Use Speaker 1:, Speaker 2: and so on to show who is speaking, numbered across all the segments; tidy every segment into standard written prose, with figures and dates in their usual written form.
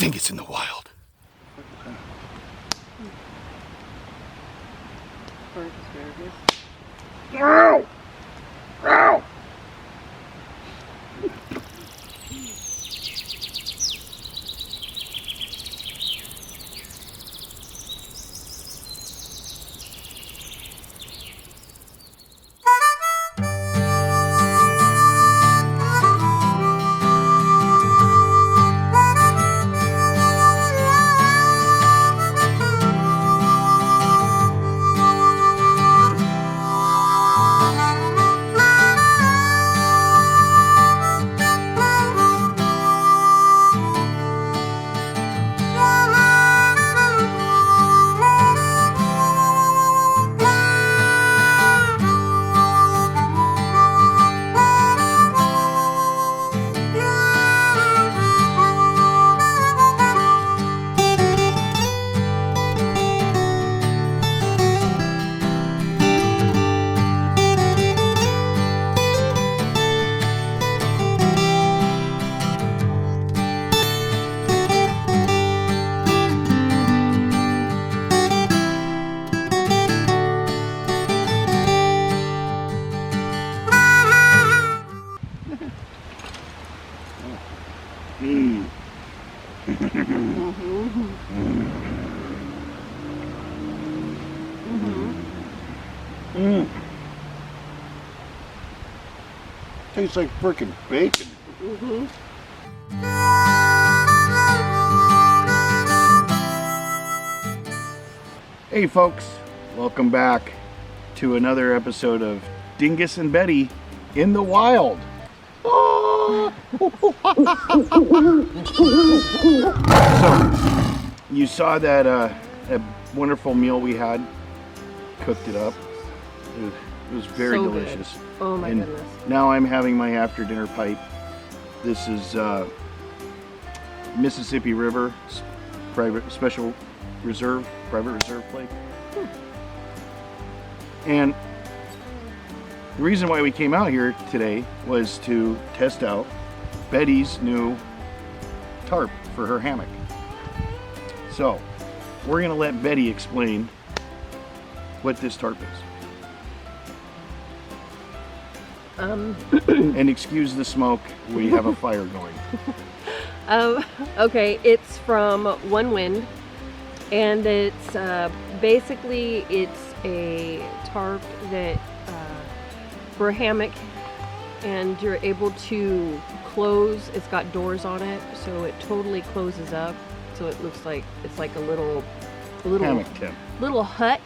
Speaker 1: Dingus in the wild.
Speaker 2: Burnt asparagus.
Speaker 1: Ow! Ow! Tastes like frickin' bacon. Hey folks, welcome back to another episode of Dingus and Betty in the wild. So, you saw that a wonderful meal we had, cooked it up. It was very
Speaker 2: So
Speaker 1: delicious.
Speaker 2: good. Oh my goodness.
Speaker 1: Now I'm having my after dinner pipe. This is Mississippi River private reserve plate. And the reason why we came out here today was to test out Betty's new tarp for her hammock. So we're gonna let Betty explain what this tarp is. And excuse the smoke, we have a fire going.
Speaker 2: Okay, it's from Onewind, and it's basically it's a tarp that for a hammock, and you're able to close. It's got doors on it, so it totally closes up. So it looks like it's like a little
Speaker 1: Hammock tent.
Speaker 2: little hut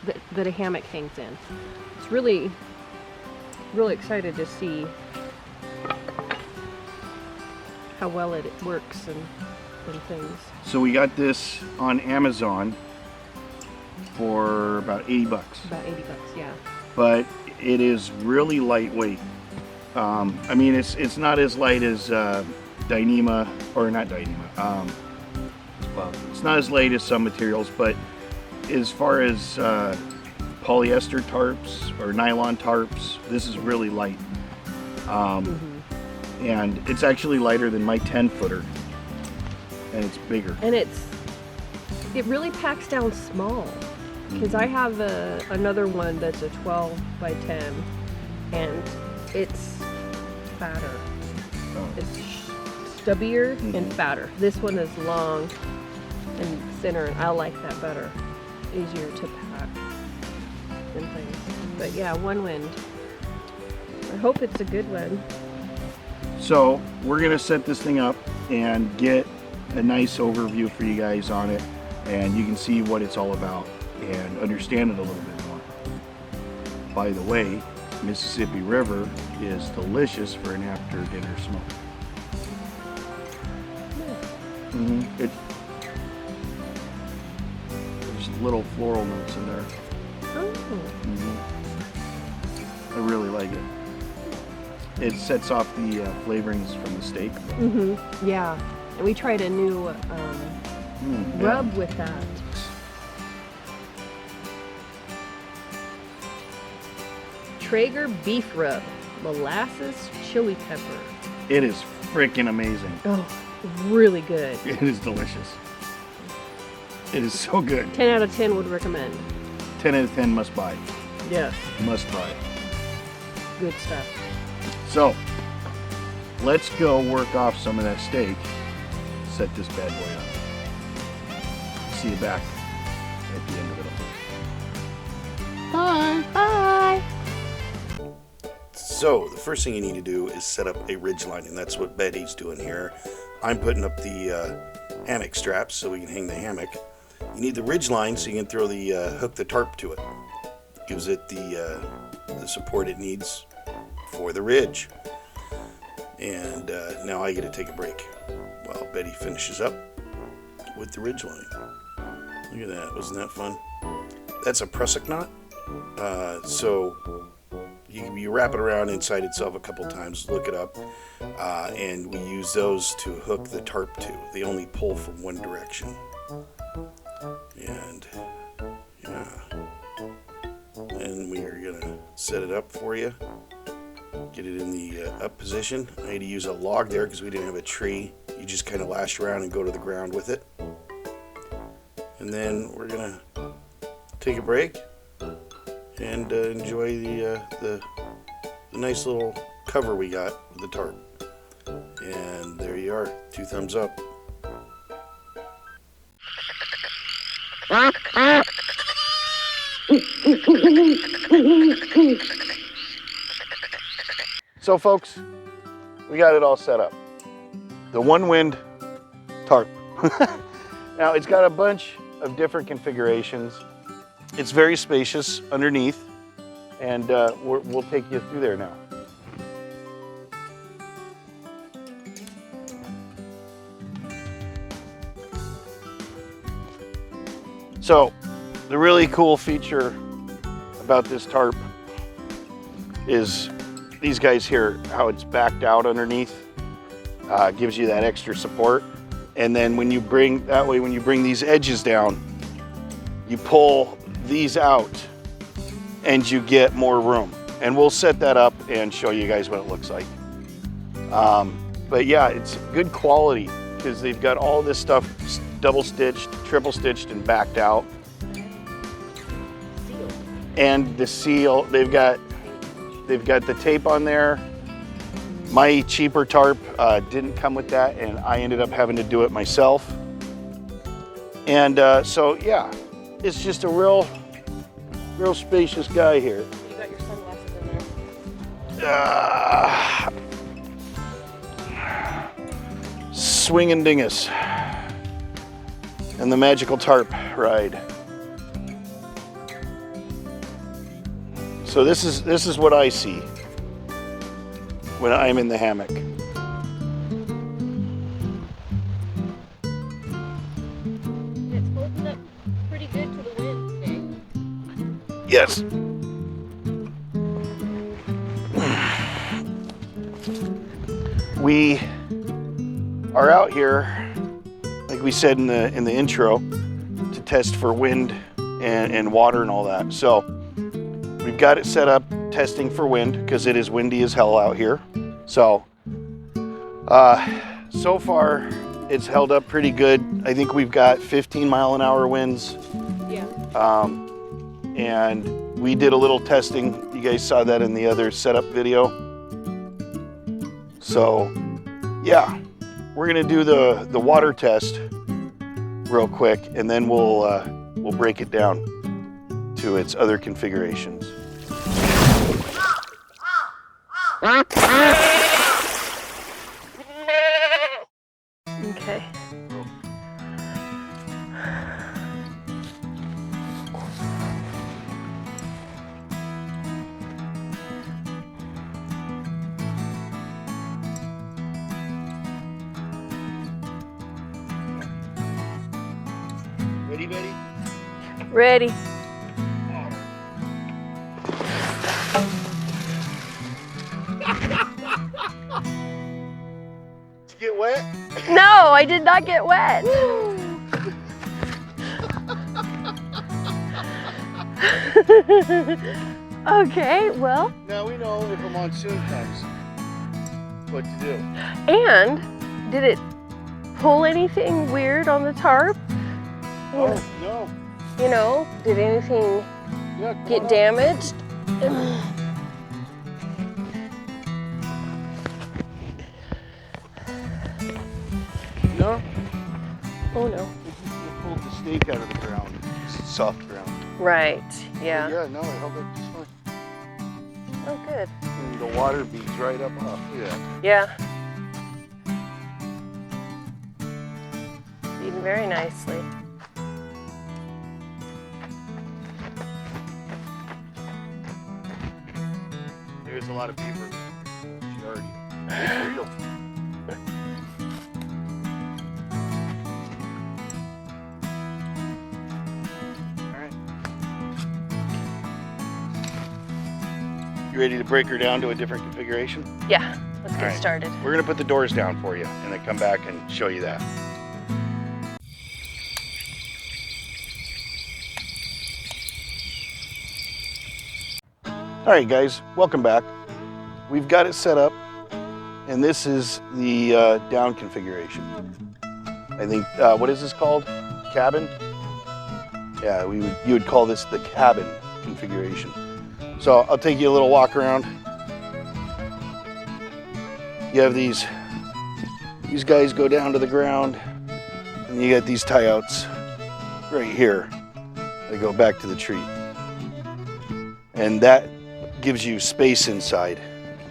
Speaker 2: that a hammock hangs in. It's really excited to see how well it works and things.
Speaker 1: So we got this on Amazon for about 80 bucks.
Speaker 2: About 80 bucks, yeah.
Speaker 1: But it is really lightweight. I mean, it's not as light as Dyneema, or not Dyneema. Well, it's not as light as some materials, but as far as polyester tarps or nylon tarps, this is really light. And it's actually lighter than my 10-footer, and it's bigger.
Speaker 2: And it really packs down small, because I have another one that's a 12 by 10, and it's fatter.
Speaker 1: Oh.
Speaker 2: It's stubbier and fatter. This one is long and thinner, and I like that better. Easier to pack and things. But yeah, Onewind. I hope it's a good one.
Speaker 1: So we're gonna set this thing up and get a nice overview for you guys on it, and you can see what it's all about and understand it a little bit more. By the way, Mississippi River is delicious for an after dinner smoke. There's little floral notes in there.
Speaker 2: Oh.
Speaker 1: I really like it. It sets off the flavorings from the steak.
Speaker 2: Yeah. And we tried a new rub with that. Traeger beef rub, molasses chili pepper.
Speaker 1: It is freaking amazing.
Speaker 2: Oh, really good.
Speaker 1: It is delicious. It is so good.
Speaker 2: 10 out of 10 would recommend.
Speaker 1: 10 out of 10 must buy.
Speaker 2: Yes.
Speaker 1: Must buy.
Speaker 2: Good stuff.
Speaker 1: So, let's go work off some of that steak. Set this bad boy up. See you back at the end of it all. Bye.
Speaker 2: Bye.
Speaker 1: So, the first thing you need to do is set up a ridge line, and that's what Betty's doing here. I'm putting up the hammock straps so we can hang the hammock. You need the ridge line so you can throw the hook the tarp to it. Gives it the support it needs for the ridge. And now I get to take a break while Betty finishes up with the ridge line. Look at that, wasn't that fun? That's a prusik knot. So you wrap it around inside itself a couple times, look it up, and we use those to hook the tarp to. They only pull from one direction. And yeah, and we are gonna set it up for you, get it in the up position. I had to use a log there because we didn't have a tree. You just kind of lash around and go to the ground with it. And then we're gonna take a break and enjoy the nice little cover we got with the tarp. And there you are, 2 thumbs up. So folks, we got it all set up. The Onewind Tarp. Now it's got a bunch of different configurations. It's very spacious underneath, and we'll take you through there now. So, the really cool feature about this tarp is these guys here, how it's backed out underneath, gives you that extra support. And then when you bring these edges down, you pull these out and you get more room. And we'll set that up and show you guys what it looks like. But yeah, it's good quality because they've got all this stuff double stitched, triple stitched, and backed out. And the seal, they've got the tape on there. My cheaper tarp didn't come with that, and I ended up having to do it myself. And so yeah, it's just a real spacious guy here.
Speaker 2: You got your sunglasses in there.
Speaker 1: Swinging Dingus and the magical tarp ride. So this is what I see when I'm in the hammock.
Speaker 2: It's holding up pretty good to the wind today.
Speaker 1: Yes. We are out here, like we said in the intro, to test for wind and water and all that. So we've got it set up testing for wind because it is windy as hell out here. So so far it's held up pretty good. I think we've got 15-mile-an-hour winds.
Speaker 2: Yeah.
Speaker 1: And we did a little testing. You guys saw that in the other setup video. So yeah, we're gonna do the water test real quick, and then we'll break it down to its other configurations.
Speaker 2: Okay.
Speaker 1: Ready, Betty?
Speaker 2: Ready.
Speaker 1: Did you get wet?
Speaker 2: No, I did not get wet. Okay, well.
Speaker 1: Now we know if a monsoon comes, what to do.
Speaker 2: And did it pull anything weird on the tarp?
Speaker 1: Oh, no.
Speaker 2: You know, did anything
Speaker 1: Yeah,
Speaker 2: get damaged?
Speaker 1: No.
Speaker 2: Oh no.
Speaker 1: You pulled the stake out of the ground. It's soft ground.
Speaker 2: Right,
Speaker 1: But
Speaker 2: yeah.
Speaker 1: yeah, no, it held up just fine.
Speaker 2: Oh, good.
Speaker 1: And the water beads right up off. Yeah.
Speaker 2: Yeah. Feeding very nicely.
Speaker 1: There's a lot of beaver. She already. Real. You ready to break her down to a different configuration?
Speaker 2: Yeah, let's get
Speaker 1: All right.
Speaker 2: started.
Speaker 1: We're gonna put the doors down for you and then come back and show you that. All right, guys, welcome back. We've got it set up, and this is the down configuration. I think, what is this called? Cabin? Yeah, you would call this the cabin configuration. So I'll take you a little walk around. You have these guys go down to the ground, and you got these tie outs right here. They go back to the tree. And that gives you space inside,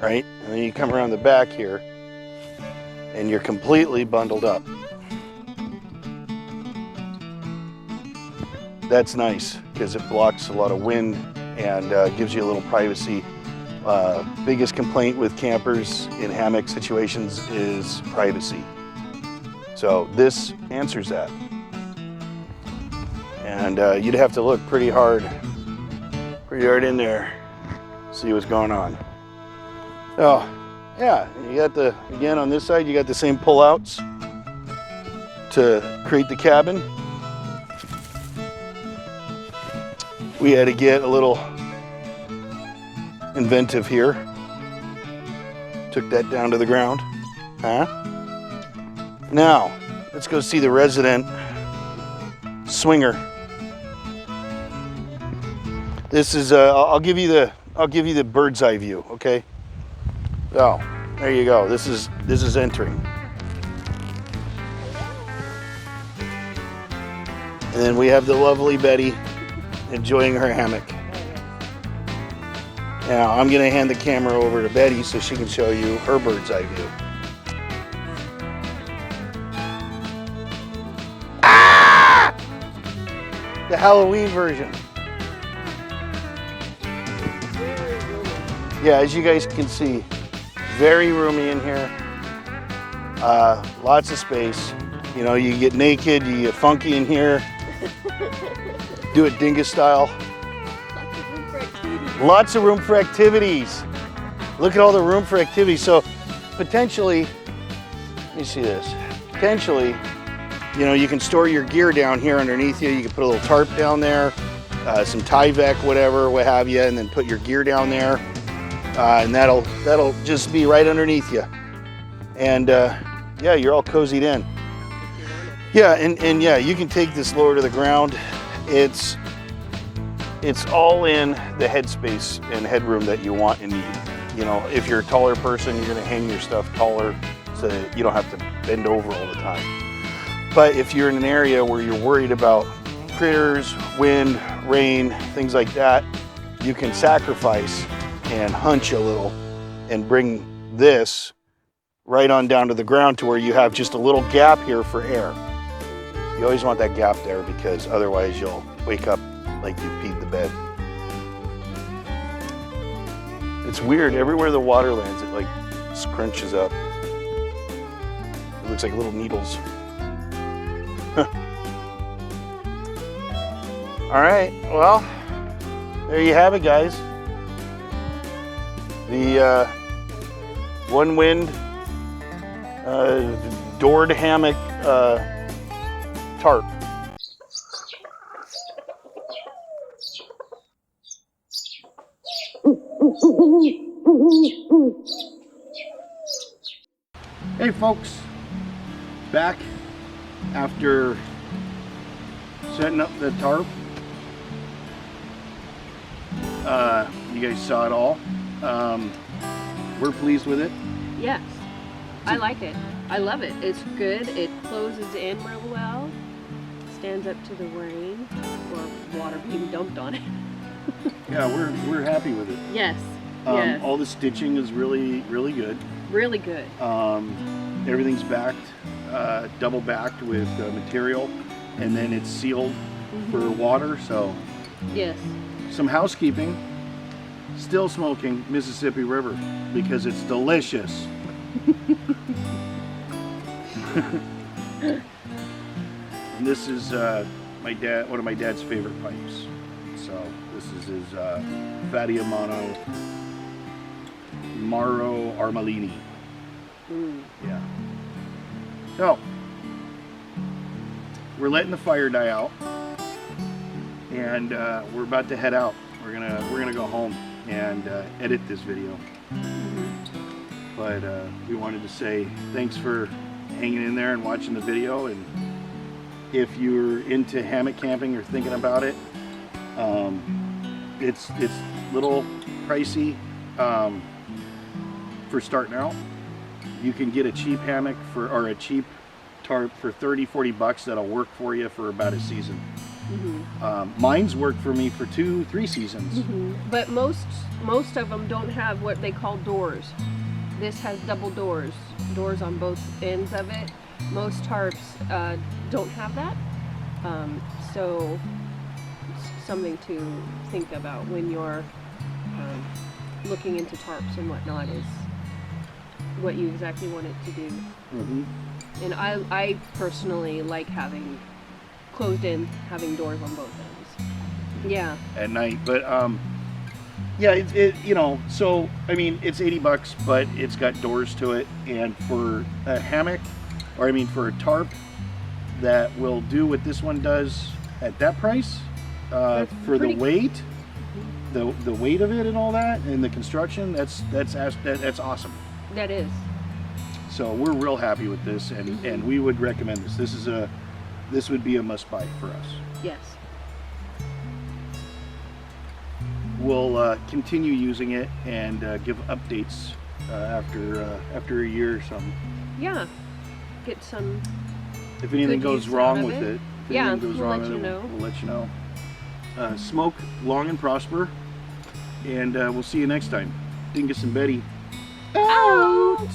Speaker 1: right? And then you come around the back here, and you're completely bundled up. That's nice because it blocks a lot of wind and gives you a little privacy. Biggest complaint with campers in hammock situations is privacy. So this answers that. And you'd have to look pretty hard in there, see what's going on. Oh, yeah, you got again on this side, you got the same pull-outs to create the cabin. We had to get a little inventive here. Took that down to the ground. Huh? Now, let's go see the resident swinger. This is I'll give you the bird's eye view, okay? Oh, there you go. This is entering. And then we have the lovely Betty enjoying her hammock. Now I'm gonna hand the camera over to Betty so she can show you her bird's eye view. Ah! The Halloween version. Yeah, as you guys can see, very roomy in here. Lots of space. You know, you get naked, you get funky in here. Do it Dingus style. Lots of room for activities. Look at all the room for activities. So potentially, let me see this. Potentially, you know, you can store your gear down here underneath you. You can put a little tarp down there, some Tyvek, whatever, what have you, and then put your gear down there. And that'll just be right underneath you. And yeah, you're all cozied in. Yeah, and yeah, you can take this lower to the ground. It's all in the headspace and headroom that you want and need. You know, if you're a taller person, you're gonna hang your stuff taller so that you don't have to bend over all the time. But if you're in an area where you're worried about critters, wind, rain, things like that, you can sacrifice and hunch a little and bring this right on down to the ground to where you have just a little gap here for air. You always want that gap there because otherwise you'll wake up like you peed the bed. It's weird, everywhere the water lands, it like scrunches up. It looks like little needles. All right, well, there you have it, guys. The Onewind doored hammock tarp. Hey folks, back after setting up the tarp. You guys saw it all. We're pleased with it.
Speaker 2: Yes, I like it. I love it. It's good. It closes in real well. Stands up to the rain or water being dumped on it.
Speaker 1: Yeah, we're happy with it.
Speaker 2: Yes. Yes.
Speaker 1: All the stitching is really good.
Speaker 2: Really good.
Speaker 1: Everything's backed, double backed with material, and then it's sealed for water. So
Speaker 2: Yes.
Speaker 1: some housekeeping. Still smoking Mississippi River because it's delicious. And this is one of my dad's favorite pipes. So this is his Fatty Amano Maro Armalini. Yeah. So we're letting the fire die out, and we're about to head out. We're gonna go home and edit this video. But we wanted to say thanks for hanging in there and watching the video. And if you're into hammock camping or thinking about it, it's a little pricey for starting out. You can get a cheap hammock or a cheap tarp for 30-40 bucks that'll work for you for about a season. Mine's worked for me for 2-3 seasons.
Speaker 2: But most of them don't have what they call doors. This has double doors on both ends of it. Most tarps don't have that. So it's something to think about when you're looking into tarps and whatnot, is what you exactly want it to do. And I personally like having closed in, having doors on both ends. Yeah.
Speaker 1: At night, but yeah, it you know, so I mean, it's 80 bucks, but it's got doors to it, and for a hammock, or I mean for a tarp that will do what this one does at that price, for the weight, the weight of it and all that, and the construction, that's awesome.
Speaker 2: That is.
Speaker 1: So we're real happy with this, and we would recommend this. This would be a must buy for us.
Speaker 2: Yes.
Speaker 1: We'll continue using it and give updates after a year or something.
Speaker 2: Yeah. Get some.
Speaker 1: If anything
Speaker 2: good
Speaker 1: goes
Speaker 2: use
Speaker 1: wrong
Speaker 2: out of
Speaker 1: with
Speaker 2: it.
Speaker 1: it, if
Speaker 2: Yeah,
Speaker 1: anything goes
Speaker 2: we'll
Speaker 1: wrong
Speaker 2: let
Speaker 1: with
Speaker 2: you
Speaker 1: it,
Speaker 2: know.
Speaker 1: we'll let you know. Smoke long and prosper, and we'll see you next time. Dingus and Betty.
Speaker 2: Out.